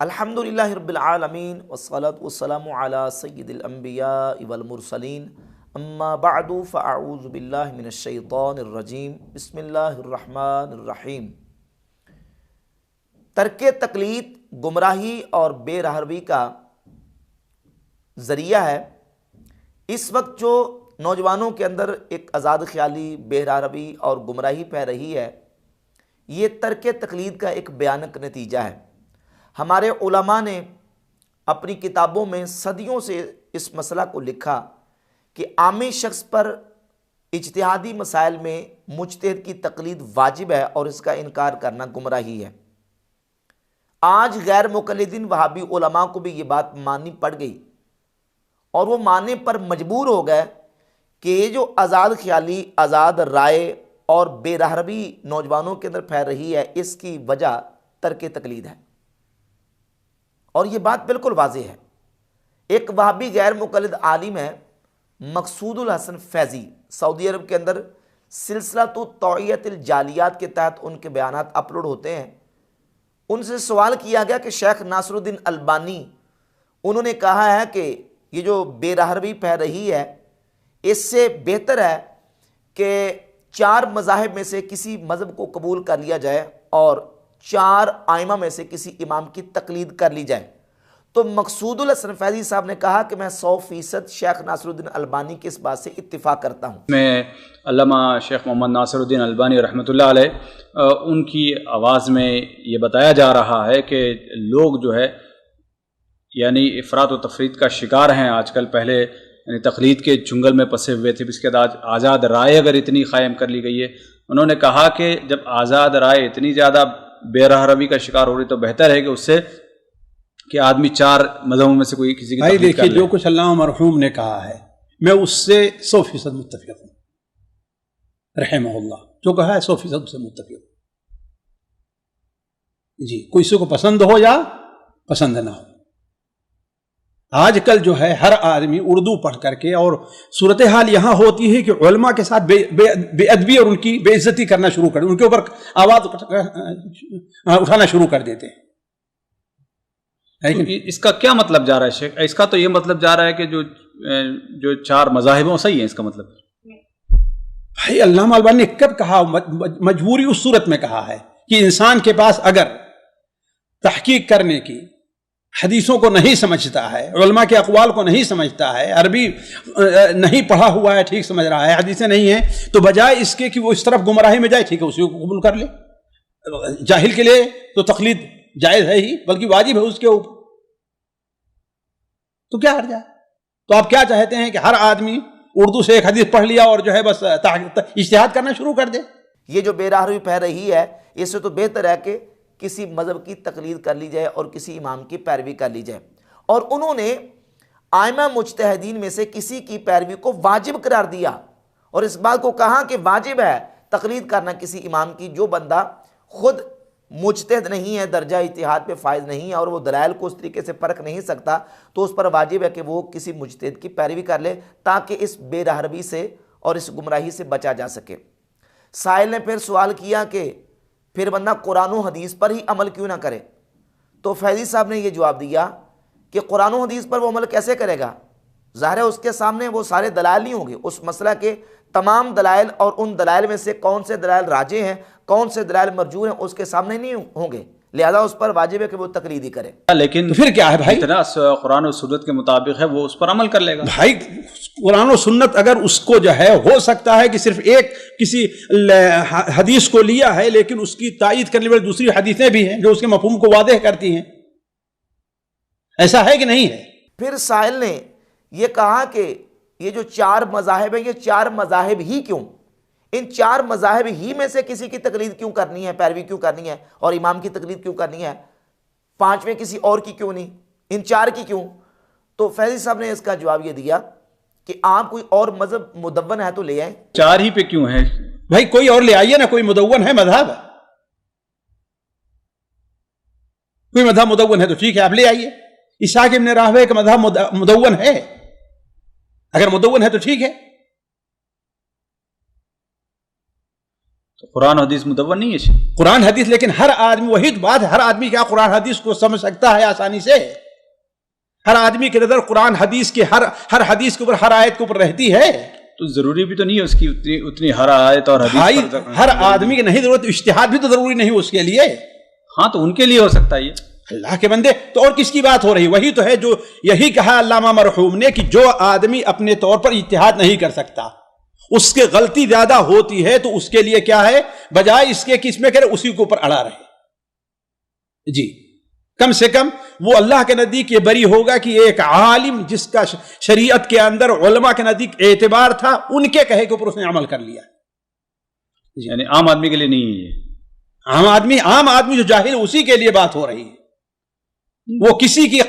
الحمدللہ رب العالمین والصلاة والسلام علی سید الانبیاء والمرسلین اما بعد فاعوذ باللہ من الشیطان الرجیم بسم اللہ الرحمن الرحیم۔ ترک تقلید گمراہی اور بے راہروی کا ذریعہ ہے۔ اس وقت جو نوجوانوں کے اندر ایک آزاد خیالی، بے راہروی اور گمراہی پھیل رہی ہے، یہ ترک تقلید کا ایک بھیانک نتیجہ ہے۔ ہمارے علماء نے اپنی کتابوں میں صدیوں سے اس مسئلہ کو لکھا کہ عامی شخص پر اجتہادی مسائل میں مجتہد کی تقلید واجب ہے اور اس کا انکار کرنا گمراہی ہے۔ آج غیر مقلدین وہابی علماء کو بھی یہ بات ماننی پڑ گئی اور وہ ماننے پر مجبور ہو گئے کہ یہ جو آزاد خیالی، آزاد رائے اور بے راہروی نوجوانوں کے اندر پھیل رہی ہے، اس کی وجہ ترک تقلید ہے۔ اور یہ بات بالکل واضح ہے۔ ایک وہابی غیر مقلد عالم ہے مقصود الحسن فیضی، سعودی عرب کے اندر سلسلہ توعیت الجالیات کے تحت ان کے بیانات اپلوڈ ہوتے ہیں۔ ان سے سوال کیا گیا کہ شیخ ناصر الدین البانی انہوں نے کہا ہے کہ یہ جو بے راہروی پھیل رہی ہے، اس سے بہتر ہے کہ 4 مذاہب میں سے کسی مذہب کو قبول کر لیا جائے اور 4 ائمہ میں سے کسی امام کی تقلید کر لی جائے۔ تو مقصود الحسن فیضی صاحب نے کہا کہ میں 100% شیخ ناصر الدین البانی کی اس بات سے اتفاق کرتا ہوں۔ میں علامہ شیخ محمد ناصر الدین البانی رحمۃ اللہ علیہ ان کی آواز میں یہ بتایا جا رہا ہے کہ لوگ جو ہے یعنی افراط و تفریط کا شکار ہیں آج کل۔ پہلے یعنی تقلید کے چنگل میں پھنسے ہوئے تھے، اس کے بعد آزاد رائے اگر اتنی قائم کر لی گئی ہے، انہوں نے کہا کہ جب آزاد رائے اتنی زیادہ بے راہروی کا شکار ہو رہی تو بہتر ہے کہ اس سے کہ آدمی 4 مذہبوں میں سے کوئی کسی کی تقلید کر لے۔ جو کچھ علامہ مرحوم نے کہا ہے میں اس سے 100% متفق ہوں، رحمہ اللہ جو کہا ہے 100% سے متفق ہوں۔ جی، کوئی کسی کو پسند ہو یا پسند نہ ہو، آج کل جو ہے ہر آدمی اردو پڑھ کر کے، اور صورتحال یہاں ہوتی ہے کہ علماء کے ساتھ بے ادبی اور ان کی بے عزتی کرنا شروع کر، ان کے اوپر آواز اٹھانا شروع کر دیتے ہیں۔ لیکن اس کا کیا مطلب جا رہا ہے شیخ؟ اس کا تو یہ مطلب جا رہا ہے کہ جو 4 مذاہب ہیں صحیح ہیں، اس کا مطلب بھائی علامہ البانی نے کب کہا؟ مجبوری اس صورت میں کہا ہے کہ انسان کے پاس اگر تحقیق کرنے کی حدیثوں کو نہیں سمجھتا ہے، علماء کے اقوال کو نہیں سمجھتا ہے، عربی نہیں پڑھا ہوا ہے، ٹھیک سمجھ رہا ہے، حدیثیں نہیں ہیں، تو بجائے اس کے کہ وہ اس طرف گمراہی میں جائے، ٹھیک ہے اسی کو قبول کر لے۔ جاہل کے لیے تو تقلید جائز ہے ہی، بلکہ واجب ہے اس کے اوپر، تو کیا حرج ہے؟ تو آپ کیا چاہتے ہیں کہ ہر آدمی اردو سے ایک حدیث پڑھ لیا اور جو ہے بس اجتہاد کرنا شروع کر دے؟ یہ جو بے راہروی پھیل رہی ہے، اس سے تو بہتر ہے کہ کسی مذہب کی تقلید کر لی جائے اور کسی امام کی پیروی کر لی جائے۔ اور انہوں نے ائمہ مجتہدین میں سے کسی کی پیروی کو واجب قرار دیا اور اس بات کو کہا کہ واجب ہے تقلید کرنا کسی امام کی جو بندہ خود مجتہد نہیں ہے، درجہ اجتہاد پہ فائز نہیں ہے اور وہ دلائل کو اس طریقے سے پرکھ نہیں سکتا، تو اس پر واجب ہے کہ وہ کسی مجتہد کی پیروی کر لے تاکہ اس بے راہروی سے اور اس گمراہی سے بچا جا سکے۔ سائل نے پھر سوال کیا کہ پھر بندہ قرآن و حدیث پر ہی عمل کیوں نہ کرے؟ تو فیضی صاحب نے یہ جواب دیا کہ قرآن و حدیث پر وہ عمل کیسے کرے گا؟ ظاہر ہے اس کے سامنے وہ سارے دلائل نہیں ہوں گے، اس مسئلہ کے تمام دلائل اور ان دلائل میں سے کون سے دلائل راجح ہیں، کون سے دلائل مرجوح ہیں، اس کے سامنے نہیں ہوں گے، لہذا اس پر واجب ہے کہ وہ تقلید ہی کرے۔ لیکن تو پھر کیا ہے بھائی؟ اتنا قرآن و سنت کے مطابق ہے، وہ اس پر عمل کر لے گا۔ بھائی قرآن و سنت اگر اس کو جو ہے ہو سکتا ہے کہ صرف ایک کسی حدیث کو لیا ہے، لیکن اس کی تائید کرنے والی دوسری حدیثیں بھی ہیں جو اس کے مفہوم کو واضح کرتی ہیں، ایسا ہے کہ نہیں ہے؟ پھر سائل نے یہ کہا کہ یہ جو 4 مذاہب ہیں، یہ 4 مذاہب ہی کیوں؟ ان 4 مذاہب ہی میں سے کسی کی تقلید کیوں کرنی ہے، پیروی کیوں کرنی ہے اور امام کی تقلید کیوں کرنی ہے؟ 5ویں کسی اور کی کیوں نہیں؟ ان 4 کی کیوں؟ تو فیضی صاحب نے اس کا جواب یہ دیا کہ آپ کوئی اور مذہب مدون ہے تو لے آئیں۔ 4 ہی پہ کیوں ہے بھائی کوئی اور لے آئیے نا، کوئی مدون ہے مذہب، کوئی مذہب مدون ہے تو ٹھیک ہے آپ لے آئیے۔ اسحاق ابن راہویہ کا مذہب مدون ہے، اگر مدون ہے تو ٹھیک ہے۔ تو قرآن حدیث مدون نہیں ہے قرآن حدیث، لیکن ہر آدمی، وہی تو بات ہے، ہر آدمی کیا قرآن حدیث کو سمجھ سکتا ہے آسانی سے؟ ہر آدمی کی نظر قرآن حدیث کی ہر حدیث کے اوپر، ہر آیت کے اوپر رہتی ہے؟ تو ضروری بھی تو نہیں ہے اس کی اتنی ہر آیت اور حدیث پر ہر آدمی کی نہیں ضرورت، اجتہاد بھی تو ضروری نہیں اس کے لیے۔ ہاں تو ان کے لیے ہو سکتا ہے یہ۔ اللہ کے بندے، تو اور کس کی بات ہو رہی؟ وہی تو ہے جو یہی کہا علامہ مرحوم نے کہ جو آدمی اپنے طور پر اجتہاد نہیں کر سکتا، اس کے غلطی زیادہ ہوتی ہے، تو اس کے لیے کیا ہے، بجائے اس کے کس میں کرے، اسی کے اوپر اڑا رہے۔ جی، کم سے کم وہ اللہ کے نزدیک یہ بری ہوگا کہ ایک عالم جس کا شریعت کے اندر علماء کے نزدیک اعتبار تھا، ان کے کہے کے اوپر اس نے عمل کر لیا۔ یعنی عام آدمی کے لیے نہیں ہے یہ۔ عام آدمی جو جاہل ہے، اسی کے لیے بات ہو رہی ہے۔ وہ کسی کی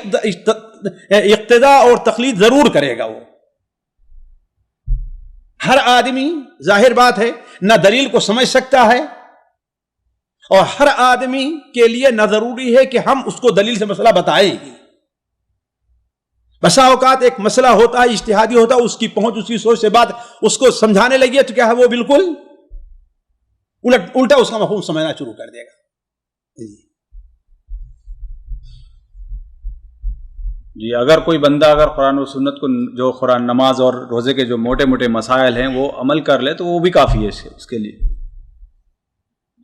اقتداء اور تقلید ضرور کرے گا۔ وہ ہر آدمی، ظاہر بات ہے، نہ دلیل کو سمجھ سکتا ہے، اور ہر آدمی کے لیے نہ ضروری ہے کہ ہم اس کو دلیل سے مسئلہ بتائیں ہی۔ بسا اوقات ایک مسئلہ ہوتا ہے، اجتہادی ہوتا ہے، اس کی پہنچ، اس کی سوچ سے بات اس کو سمجھانے لگی تو کیا ہے، وہ بالکل الٹا اس کا مفہوم سمجھنا شروع کر دے گا۔ جی، اگر کوئی بندہ اگر قرآن و سنت کو، جو قرآن، نماز اور روزے کے جو موٹے موٹے مسائل ہیں، وہ عمل کر لے تو وہ بھی کافی ہے اس کے لیے،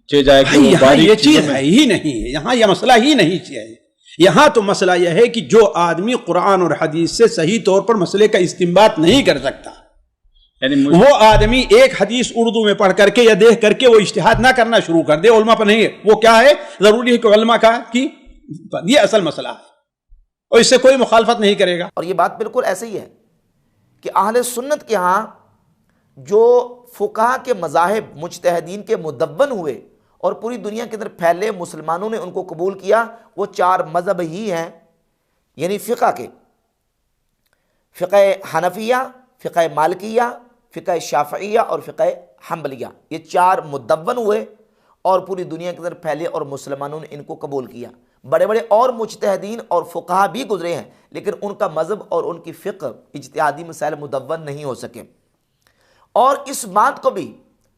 جائے کہ یہاں یہ چیز ہے ہی نہیں ہے، یہاں یہ مسئلہ ہی نہیں چاہیے۔ یہاں تو مسئلہ یہ ہے کہ جو آدمی قرآن اور حدیث سے صحیح طور پر مسئلے کا استنباط نہیں کر سکتا، یعنی وہ آدمی ایک حدیث اردو میں پڑھ کر کے یا دیکھ کر کے وہ اجتہاد نہ کرنا شروع کر دے، علماء پر نہیں ہے، وہ کیا ہے، ضروری ہے کہ علماء کا کہ یہ اصل مسئلہ ہے، اور اس سے کوئی مخالفت نہیں کرے گا۔ اور یہ بات بالکل ایسے ہی ہے کہ اہل سنت کے ہاں جو فقہا کے مذاہب مجتہدین کے مدون ہوئے اور پوری دنیا کے اندر پھیلے، مسلمانوں نے ان کو قبول کیا، وہ 4 مذہب ہی ہیں، یعنی فقہ کے: فقہ حنفیہ، فقہ مالکیہ، فقہ شافعیہ اور فقہ حنبلیہ۔ یہ 4 مدون ہوئے اور پوری دنیا کے اندر پھیلے اور مسلمانوں نے ان کو قبول کیا۔ بڑے بڑے اور مجتہدین اور فقہا بھی گزرے ہیں، لیکن ان کا مذہب اور ان کی فقہ اجتہادی مسائل مدون نہیں ہو سکے۔ اور اس بات کو بھی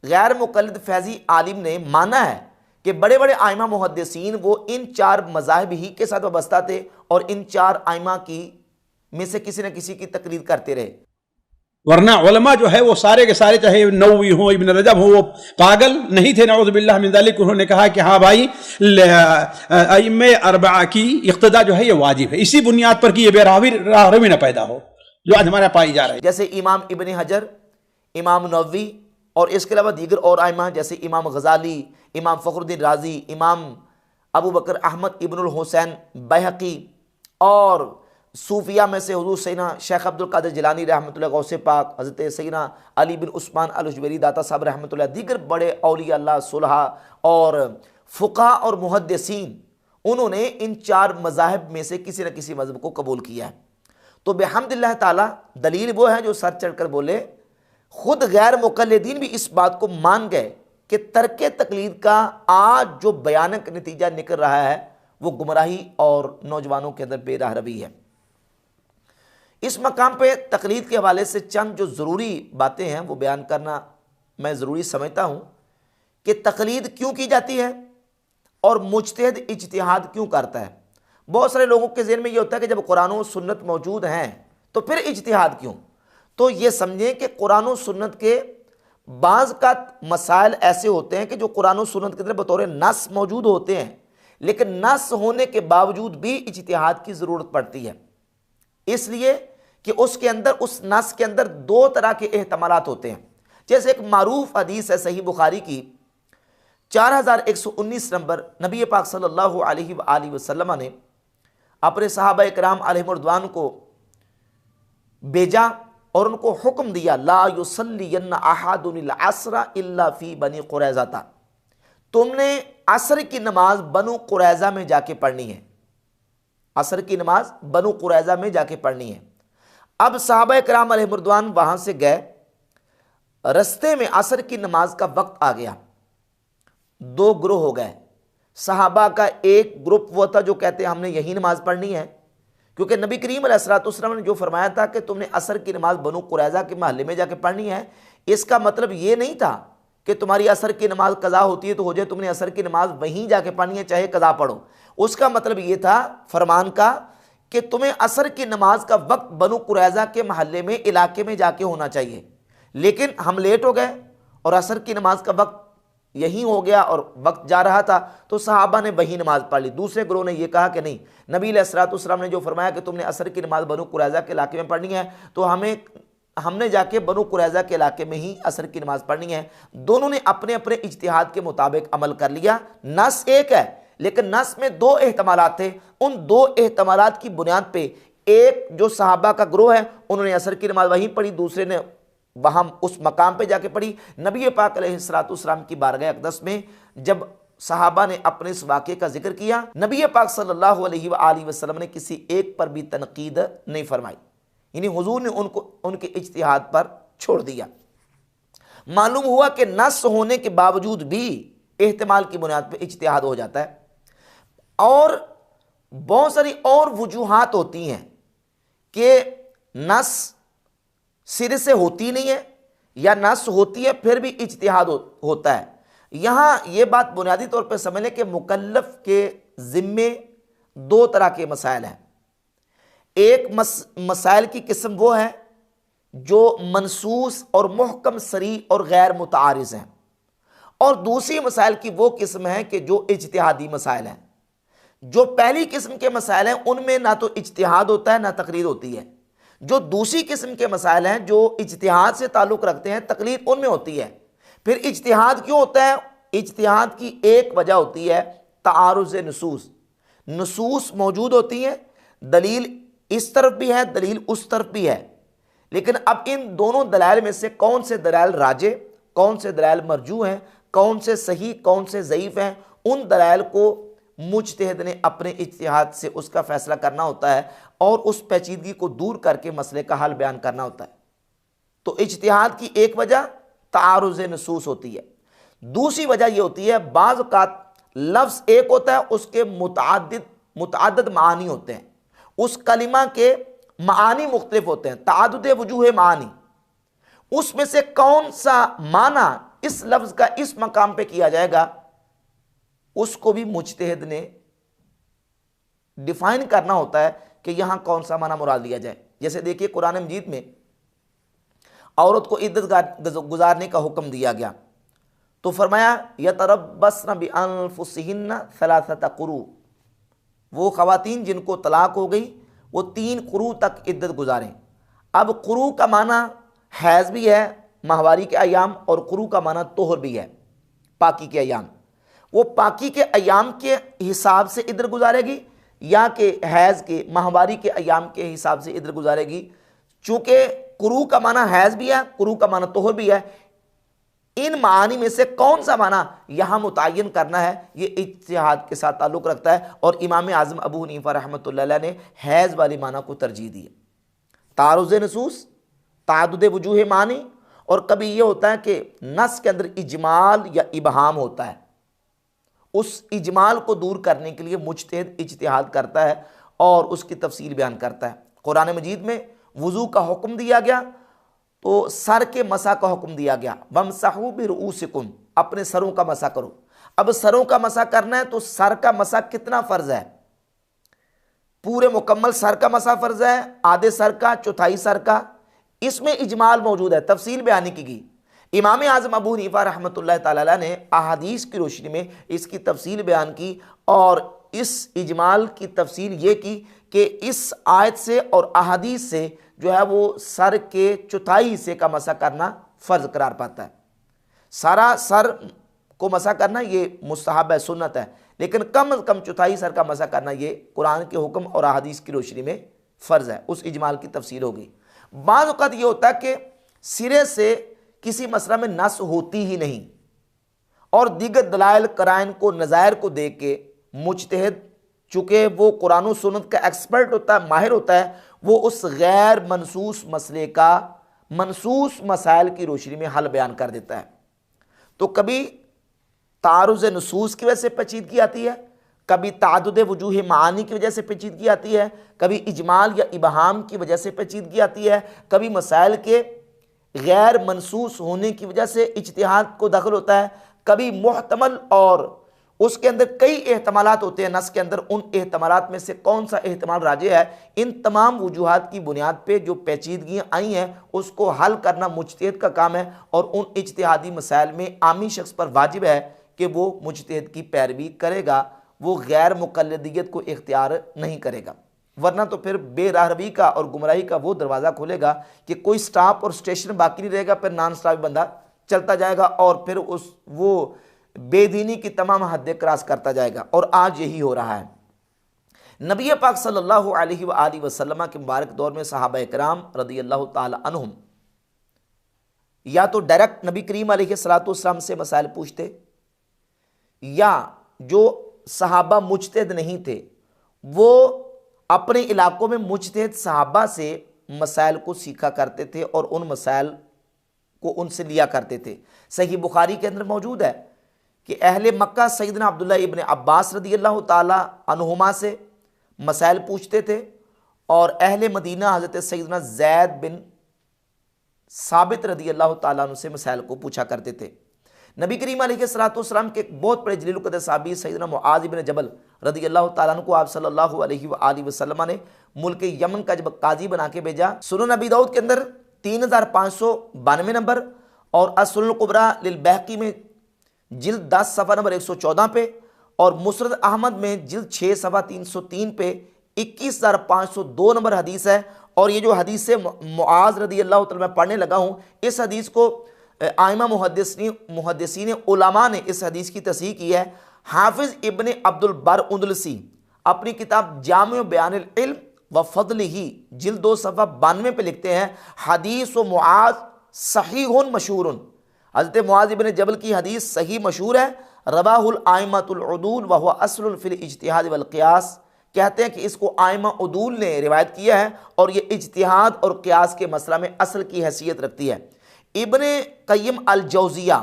غیر مقلد فیضی عالم نے مانا ہے کہ بڑے بڑے ائمہ محدثین وہ ان 4 مذاہب ہی کے ساتھ وابستہ تھے، اور ان 4 ائمہ کی میں سے کسی نہ کسی کی تقلید کرتے رہے۔ ورنہ علماء جو ہے وہ سارے کے سارے، چاہے نووی ہوں، ابن رجب ہوں، وہ پاگل نہیں تھے، نعوذ باللہ من ذالک۔ انہوں نے کہا کہ ہاں بھائی، ائمہ 4 کی اقتداء جو ہے یہ واجب ہے، اسی بنیاد پر کہ یہ بے راہ روی نہ پیدا ہو جو آج ہمارا پائی جا رہا ہے۔ جیسے امام ابن حجر، امام نووی، اور اس کے علاوہ دیگر اور ائمہ جیسے امام غزالی، امام فخر الدین رازی، امام ابو بکر احمد ابن الحسین بیہقی، اور صوفیہ میں سے حضور سیدنا شیخ عبد القادر جیلانی رحمۃ اللہ، غوث پاک حضرت سیدنا علی بن عثمان الجویری داتا صاحب رحمۃ اللہ، دیگر بڑے اولیاء اللہ، صلحاء اور فقہاء اور محدثین، انہوں نے ان 4 مذاہب میں سے کسی نہ کسی مذہب کو قبول کیا ہے۔ تو بحمد اللہ تعالیٰ دلیل وہ ہے جو سر چڑھ کر بولے۔ خود غیر مقلدین بھی اس بات کو مان گئے کہ ترک تقلید کا آج جو بیانک نتیجہ نکل رہا ہے وہ گمراہی اور نوجوانوں کے اندر بے راہ روی ہے۔ اس مقام پہ تقلید کے حوالے سے چند جو ضروری باتیں ہیں وہ بیان کرنا میں ضروری سمجھتا ہوں کہ تقلید کیوں کی جاتی ہے اور مجتہد اجتہاد کیوں کرتا ہے۔ بہت سارے لوگوں کے ذہن میں یہ ہوتا ہے کہ جب قرآن و سنت موجود ہیں تو پھر اجتہاد کیوں؟ تو یہ سمجھیں کہ قرآن و سنت کے بعض کا مسائل ایسے ہوتے ہیں کہ جو قرآن و سنت کے اندر بطور نص موجود ہوتے ہیں، لیکن نص ہونے کے باوجود بھی اجتہاد کی ضرورت پڑتی ہے، اس لیے کہ اس کے اندر، اس نص کے اندر 2 طرح کے احتمالات ہوتے ہیں۔ جیسے ایک معروف حدیث ہے صحیح بخاری کی 4119 نمبر، نبی پاک صلی اللہ علیہ وآلہ وسلم نے اپنے صحابہ کرام علیہم رضوان کو بھیجا اور ان کو حکم دیا، لا یصلین احد العصر الا فی بنی قریظہ، تم نے عصر کی نماز بنو قریظہ میں جا کے پڑھنی ہے، عصر کی نماز بنو قریظہ میں جا کے پڑھنی ہے۔ اب صحابہ کرام علیہ رضوان وہاں سے گئے، رستے میں عصر کی نماز کا وقت آ گیا، 2 گروہ ہو گئے۔ صحابہ کا ایک گروپ وہ تھا جو کہتے ہیں ہم نے یہی نماز پڑھنی ہے، کیونکہ نبی کریم علیہ السلام نے جو فرمایا تھا کہ تم نے عصر کی نماز بنو قریظہ کے محلے میں جا کے پڑھنی ہے، اس کا مطلب یہ نہیں تھا کہ تمہاری عصر کی نماز قضا ہوتی ہے تو ہو جائے، تم نے عصر کی نماز وہیں جا کے پڑھنی ہے چاہے قضا پڑھو. اس کا مطلب یہ تھا فرمان کا کہ تمہیں عصر کی نماز کا وقت بنو قریظہ کے محلے میں علاقے میں جا کے ہونا چاہیے، لیکن ہم لیٹ ہو گئے اور عصر کی نماز کا وقت یہیں ہو گیا اور وقت جا رہا تھا تو صحابہ نے وہی نماز پڑھ لی. دوسرے گروہ نے یہ کہا کہ نہیں، نبی علیہ الصلوۃ والسلام نے جو فرمایا کہ تم نے عصر کی نماز بنو قریظہ کے علاقے میں پڑھنی ہے تو ہم نے جا کے بنو قریظہ کے علاقے میں ہی عصر کی نماز پڑھنی ہے. دونوں نے اپنے اپنے اجتہاد کے مطابق عمل کر لیا. نص ایک ہے لیکن نص میں دو احتمالات تھے. ان دو احتمالات کی بنیاد پہ ایک جو صحابہ کا گروہ ہے انہوں نے عصر کی نماز وہیں پڑھی، دوسرے نے وہاں اس مقام پہ جا کے پڑھی. نبی پاک علیہ الصلوۃ والسلام کی بارگاہ اقدس میں جب صحابہ نے اپنے اس واقعے کا ذکر کیا، نبی پاک صلی اللہ علیہ وآلہ وسلم نے کسی ایک پر بھی تنقید نہیں فرمائی، یعنی حضور نے ان کے اجتہاد پر چھوڑ دیا. معلوم ہوا کہ نص ہونے کے باوجود بھی احتمال کی بنیاد پہ اجتہاد ہو جاتا ہے. اور بہت ساری اور وجوہات ہوتی ہیں کہ نص سرے سے ہوتی نہیں ہے یا نص ہوتی ہے پھر بھی اجتہاد ہوتا ہے. یہاں یہ بات بنیادی طور پہ سمجھ لیں کہ مکلف کے ذمے دو طرح کے مسائل ہیں. ایک مسائل کی قسم وہ ہے جو منصوص اور محکم صریح اور غیر متعارض ہیں، اور دوسری مسائل کی وہ قسم ہے کہ جو اجتہادی مسائل ہیں. جو پہلی قسم کے مسائل ہیں ان میں نہ تو اجتہاد ہوتا ہے نہ تقلید ہوتی ہے. جو دوسری قسم کے مسائل ہیں جو اجتہاد سے تعلق رکھتے ہیں تقلید ان میں ہوتی ہے. پھر اجتہاد کیوں ہوتا ہے؟ اجتہاد کی ایک وجہ ہوتی ہے تعارض نصوص. نصوص موجود ہوتی ہیں، دلیل اس طرف بھی ہے دلیل اس طرف بھی ہے، لیکن اب ان دونوں دلائل میں سے کون سے دلائل راجح، کون سے دلائل مرجوح ہیں، کون سے صحیح کون سے ضعیف ہیں، ان دلائل کو مجتہد نے اپنے اجتہاد سے اس کا فیصلہ کرنا ہوتا ہے اور اس پیچیدگی کو دور کر کے مسئلے کا حل بیان کرنا ہوتا ہے. تو اجتہاد کی ایک وجہ تعارض نصوص ہوتی ہے. دوسری وجہ یہ ہوتی ہے بعض اوقات لفظ ایک ہوتا ہے، اس کے متعدد معانی ہوتے ہیں، اس کلمہ کے معانی مختلف ہوتے ہیں، تعدد وجوہ معانی. اس میں سے کون سا معنی اس لفظ کا اس مقام پہ کیا جائے گا اس کو بھی مجتہد نے ڈیفائن کرنا ہوتا ہے کہ یہاں کون سا معنی مراد لیا جائے. جیسے دیکھیے قرآن مجید میں عورت کو عدت گزارنے کا حکم دیا گیا تو فرمایا یتربصن بانفسہن ثلاثۃ قروء، وہ خواتین جن کو طلاق ہو گئی وہ 3 قروء تک عدت گزاریں. اب قروء کا معنی حیض بھی ہے ماہواری کے ایام، اور قروء کا معنی طہر بھی ہے پاکی کے ایام. وہ پاکی کے ایام کے حساب سے عدت گزارے گی یا کہ حیض کے ماہواری کے ایام کے حساب سے عدت گزارے گی؟ چونکہ قروء کا معنی حیض بھی ہے قروء کا معنی طہر بھی ہے، ان معانی میں سے کون سا معنی یہاں متعین کرنا ہے یہ اجتہاد کے ساتھ تعلق رکھتا ہے. اور امام اعظم ابو حنیفہ رحمۃ اللہ علیہ نے حیض والی معنی کو ترجیح دی ہے. تعارض نصوص، تعدد وجوہ معنی، اور کبھی یہ ہوتا ہے کہ نص کے اندر اجمال یا ابہام ہوتا ہے، اس اجمال کو دور کرنے کے لیے مجتہد اجتہاد کرتا ہے اور اس کی تفصیل بیان کرتا ہے. قرآن مجید میں وضو کا حکم دیا گیا تو سر کے مسح کا حکم دیا گیا، وَامْسَحُوا بِرُؤُوسِكُمْ، اپنے سروں کا مسح کرو. اب سروں کا مسح کرنا ہے تو سر کا مسح کتنا فرض ہے؟ پورے مکمل سر کا مسح فرض ہے، آدھے سر کا، چوتھائی سر کا؟ اس میں اجمال موجود ہے، تفصیل بیان کی گئی. امام اعظم ابو حنیفہ رحمۃ اللہ تعالی علیہ نے احادیث کی روشنی میں اس کی تفصیل بیان کی اور اس اجمال کی تفصیل یہ کی کہ اس آیت سے اور احادیث سے جو ہے وہ سر کے چوتھائی حصے کا مسح کرنا فرض قرار پاتا ہے. سارا سر کو مسح کرنا یہ مستحب ہے، سنت ہے، لیکن کم از کم چوتھائی سر کا مسح کرنا یہ قرآن کے حکم اور احادیث کی روشنی میں فرض ہے. اس اجمال کی تفصیل ہوگی. بعض اوقات یہ ہوتا ہے کہ سرے سے کسی مسئلہ میں نص ہوتی ہی نہیں اور دیگر دلائل قرائن کو نظائر کو دیکھ کے مجتہد چونکہ وہ قرآن و سنت کا ایکسپرٹ ہوتا ہے، ماہر ہوتا ہے، وہ اس غیر منصوص مسئلے کا منصوص مسائل کی روشنی میں حل بیان کر دیتا ہے. تو کبھی تعارض نصوص کی وجہ سے پیچیدگی آتی ہے، کبھی تعدد وجوہ معانی کی وجہ سے پیچیدگی آتی ہے، کبھی اجمال یا ابہام کی وجہ سے پیچیدگی آتی ہے، کبھی مسائل کے غیر منصوص ہونے کی وجہ سے اجتہاد کو دخل ہوتا ہے، کبھی محتمل اور اس کے اندر کئی احتمالات ہوتے ہیں نص کے اندر، ان احتمالات میں سے کون سا احتمال راجح ہے، ان تمام وجوہات کی بنیاد پہ جو پیچیدگیاں آئی ہیں اس کو حل کرنا مجتہد کا کام ہے، اور ان اجتہادی مسائل میں عامی شخص پر واجب ہے کہ وہ مجتہد کی پیروی کرے گا، وہ غیر مقلدیت کو اختیار نہیں کرے گا، ورنہ تو پھر بے راہروی کا اور گمراہی کا وہ دروازہ کھولے گا کہ کوئی سٹاپ اور سٹیشن باقی نہیں رہے گا، پھر نان سٹاپ بندہ چلتا جائے گا اور پھر وہ بے دینی کی تمام حدیں کراس کرتا جائے گا، اور آج یہی ہو رہا ہے۔ نبی پاک صلی اللہ علیہ وآلہ وسلم کے مبارک دور میں صحابہ کرام رضی اللہ تعالی عنہم یا تو ڈائریکٹ نبی کریم علیہ السلام سے مسائل پوچھتے، یا جو صحابہ مجتہد نہیں تھے وہ اپنے علاقوں میں مجتہد صحابہ سے مسائل کو سیکھا کرتے تھے اور ان مسائل کو ان سے لیا کرتے تھے۔ صحیح بخاری کے اندر موجود ہے کہ اہل مکہ سیدنا عبداللہ ابن عباس رضی اللہ تعالی عنہما سے مسائل پوچھتے تھے، اور اہل مدینہ حضرت سیدنا زید بن ثابت رضی اللہ تعالیٰ عنہ سے مسائل کو پوچھا کرتے تھے۔ نبی کریم علیہ السلام کے ایک بہت بڑے جلیل القدر صحابی سیدنا معاذ بن جبل رضی اللہ تعالیٰ عنہ کو آپ صلی اللہ علیہ وآلہ وسلم نے ملک یمن کا جب قاضی بنا کے بھیجا، سنن ابی داؤد کے اندر 3592 نمبر اور السنن الکبریٰ للبیہقی میں جلد 10 صفحہ نمبر 114 پہ، اور مسند احمد میں جلد 6 صفحہ 303 پہ 21502 نمبر حدیث ہے۔ اور یہ جو حدیث سے معاذ رضی اللہ تعالیٰ میں پڑھنے لگا ہوں، اس حدیث کو ائمہ محدثین علماء نے اس حدیث کی تصحیح کی ہے۔ حافظ ابن عبد البر اندلسی اپنی کتاب جامع بیان العلم و فضلہ جلد 2 صفحہ 92 پہ لکھتے ہیں، حدیث و معاذ صحیح مشہور، حضرت معاذ ابن جبل کی حدیث صحیح مشہور ہے، رواہ الائمۃ العدول وہو اصل فی الاجتہاد والقیاس، کہتے ہیں کہ اس کو ائمہ عدول نے روایت کیا ہے اور یہ اجتہاد اور قیاس کے مسئلہ میں اصل کی حیثیت رکھتی ہے۔ ابن قیم الجوزیہ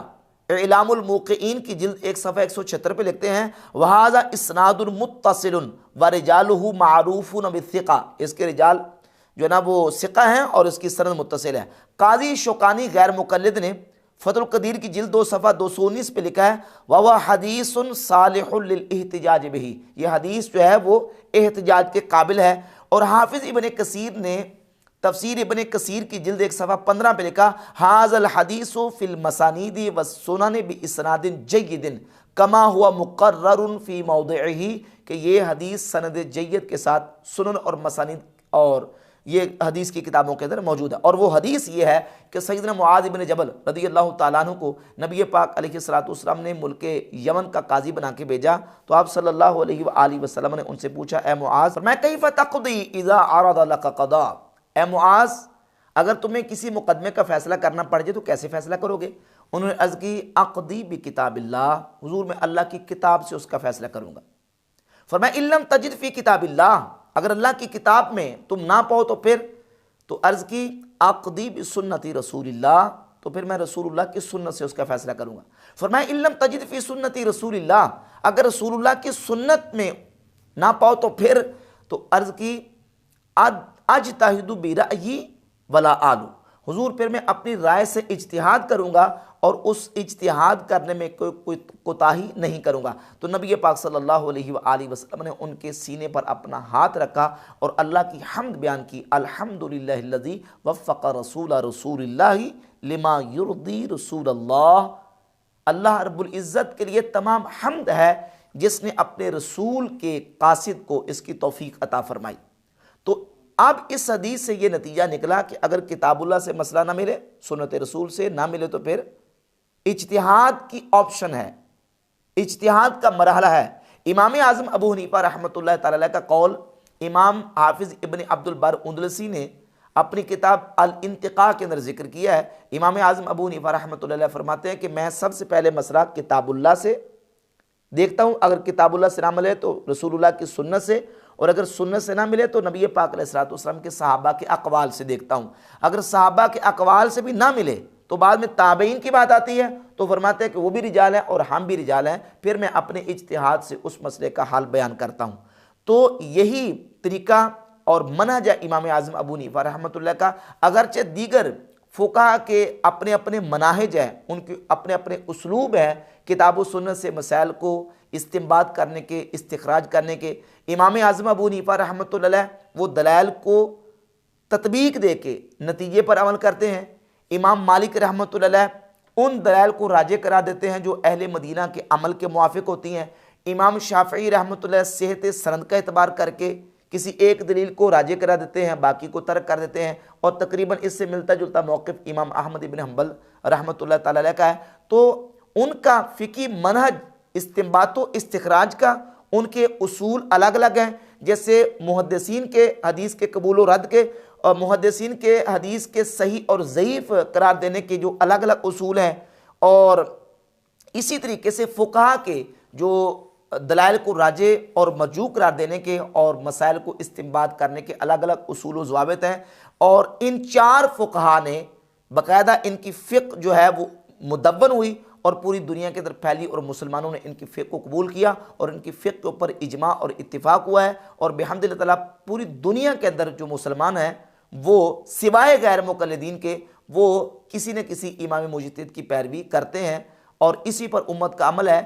اعلام الموقعین کی جلد 1 صفحہ 176 پہ لکھتے ہیں، وہذا اسناد متصل ورجالہ معروفون بالثقہ، اس کے رجال جو ہے نا وہ ثقہ ہیں اور اس کی سند متصل ہے۔ قاضی شوکانی غیر مقلد نے فتح القدیر کی جلد 2 صفحہ 219 پہ لکھا ہے، وَهُوَ حَدِيثٌ صَالِحٌ لِلْاحْتِجَاجِ بِهِ، یہ حدیث جو ہے وہ احتجاج کے قابل ہے۔ اور حافظ ابن کثیر نے تفسیر ابن کثیر کی جلد 1 صفحہ 15 پہ لکھا، هَذَا الْحَدِيثُ فِي الْمَسَانِيدِ وَالسُّنَنِ بِإِسْنَادٍ جَيِّدٍ كَمَا هُوَ مُقَرَّرٌ فِي مَوْضِعِهِ، کہ یہ حدیث سند جید کے ساتھ سنن اور مسانید اور یہ حدیث کی کتابوں کے اندر موجود ہے۔ اور وہ حدیث یہ ہے کہ سیدنا معاذ بن جبل رضی اللہ تعالیٰ عنہ کو نبی پاک علیہ السلام نے ملک یمن کا قاضی بنا کے بھیجا، تو آپ صلی اللہ علیہ وآلہ وسلم نے ان سے پوچھا، اے معاذ میں کیف تقضی اذا عرض لك قضاء، اے معاذ اگر تمہیں کسی مقدمے کا فیصلہ کرنا پڑ جائے تو کیسے فیصلہ کرو گے؟ انہوں نے عرض کی، اقضی بکتاب اللہ، حضور میں اللہ کی کتاب سے اس کا فیصلہ کروں گا۔ فرمایا ان لم تجد فی کتاب اللہ، اگر اللہ کی کتاب میں تم نہ پاؤ تو پھر، تو عرض کی اقضی بسنت رسول اللہ، تو پھر میں رسول اللہ کی سنت سے اس کا فیصلہ کروں گا۔ فرمایا ان لم تجد فی سنت رسول اللہ، اگر رسول اللہ کی سنت میں نہ پاؤ تو پھر، تو عرض کی اجتہد برأیی ولا آلو، حضور پھر میں اپنی رائے سے اجتہاد کروں گا اور اس اجتہاد کرنے میں کوئی کوتاہی نہیں کروں گا۔ تو نبی پاک صلی اللہ علیہ وآلہ وسلم نے ان کے سینے پر اپنا ہاتھ رکھا اور اللہ کی حمد بیان کی، الحمدللہ الذی وفق رسول اللہ لما یرضی رسول اللہ، اللہ رب العزت کے لیے تمام حمد ہے جس نے اپنے رسول کے قاصد کو اس کی توفیق عطا فرمائی۔ تو اب اس حدیث سے یہ نتیجہ نکلا کہ اگر کتاب اللہ سے مسئلہ نہ ملے، سنت رسول سے نہ ملے، تو پھر اجتہاد کی آپشن ہے، اجتہاد کا مرحلہ ہے۔ امام اعظم ابو حنیفہ رحمۃ اللہ تعالی علیہ کا قول امام حافظ ابن عبد البر اندلسی نے اپنی کتاب الانتقاء کے اندر ذکر کیا ہے۔ امام اعظم ابو حنیفہ رحمۃ اللہ علیہ فرماتے ہیں کہ میں سب سے پہلے مسئلہ کتاب اللہ سے دیکھتا ہوں، اگر کتاب اللہ سے نہ ملے تو رسول اللہ کی سنت سے، اور اگر سنت سے نہ ملے تو نبی پاک علیہ السلام کے صحابہ کے اقوال سے دیکھتا ہوں۔ اگر صحابہ کے اقوال سے بھی نہ ملے تو بعد میں تابعین کی بات آتی ہے، تو فرماتے ہیں کہ وہ بھی رجال ہیں اور ہم بھی رجال ہیں، پھر میں اپنے اجتہاد سے اس مسئلے کا حل بیان کرتا ہوں۔ تو یہی طریقہ اور منہج ہے امام اعظم ابو حنیفہ رحمۃ اللہ کا، اگرچہ دیگر فقہا کے اپنے اپنے مناہج ہیں، ان کے اپنے اپنے اسلوب ہیں کتاب و سنت سے مسائل کو استنباط کرنے کے، استخراج کرنے کے۔ امام اعظم ابو حنیفہ رحمۃ اللہ علیہ وہ دلائل کو تطبیق دے کے نتیجے پر عمل کرتے ہیں۔ امام مالک رحمۃ اللہ علیہ ان دلائل کو راجع کرا دیتے ہیں جو اہل مدینہ کے عمل کے موافق ہوتی ہیں۔ امام شافعی رحمۃ اللہ علیہ صحت سند کا اعتبار کر کے کسی ایک دلیل کو راجع کرا دیتے ہیں، باقی کو ترک کر دیتے ہیں، اور تقریباً اس سے ملتا جلتا موقف امام احمد بن حنبل رحمۃ اللہ تعالی علیہ کا ہے۔ تو ان کا فقہی منہج استنباط و استخراج کا، ان کے اصول الگ الگ ہیں۔ جیسے محدثین کے حدیث کے قبول و رد کے اور محدثین کے حدیث کے صحیح اور ضعیف قرار دینے کے جو الگ الگ اصول ہیں، اور اسی طریقے سے فقہا کے جو دلائل کو راجع اور مرجوح قرار دینے کے اور مسائل کو استنباط کرنے کے الگ الگ اصول و ضوابط ہیں۔ اور ان چار فقہا نے باقاعدہ ان کی فقہ جو ہے وہ مدون ہوئی اور پوری دنیا کے اندر پھیلی، اور مسلمانوں نے ان کی فقہ کو قبول کیا اور ان کی فقہ کے اوپر اجماع اور اتفاق ہوا ہے۔ اور بحمد اللہ تعالیٰ پوری دنیا کے اندر جو مسلمان ہیں وہ سوائے غیر مقلدین کے وہ کسی نہ کسی امام مجتہد کی پیروی کرتے ہیں، اور اسی پر امت کا عمل ہے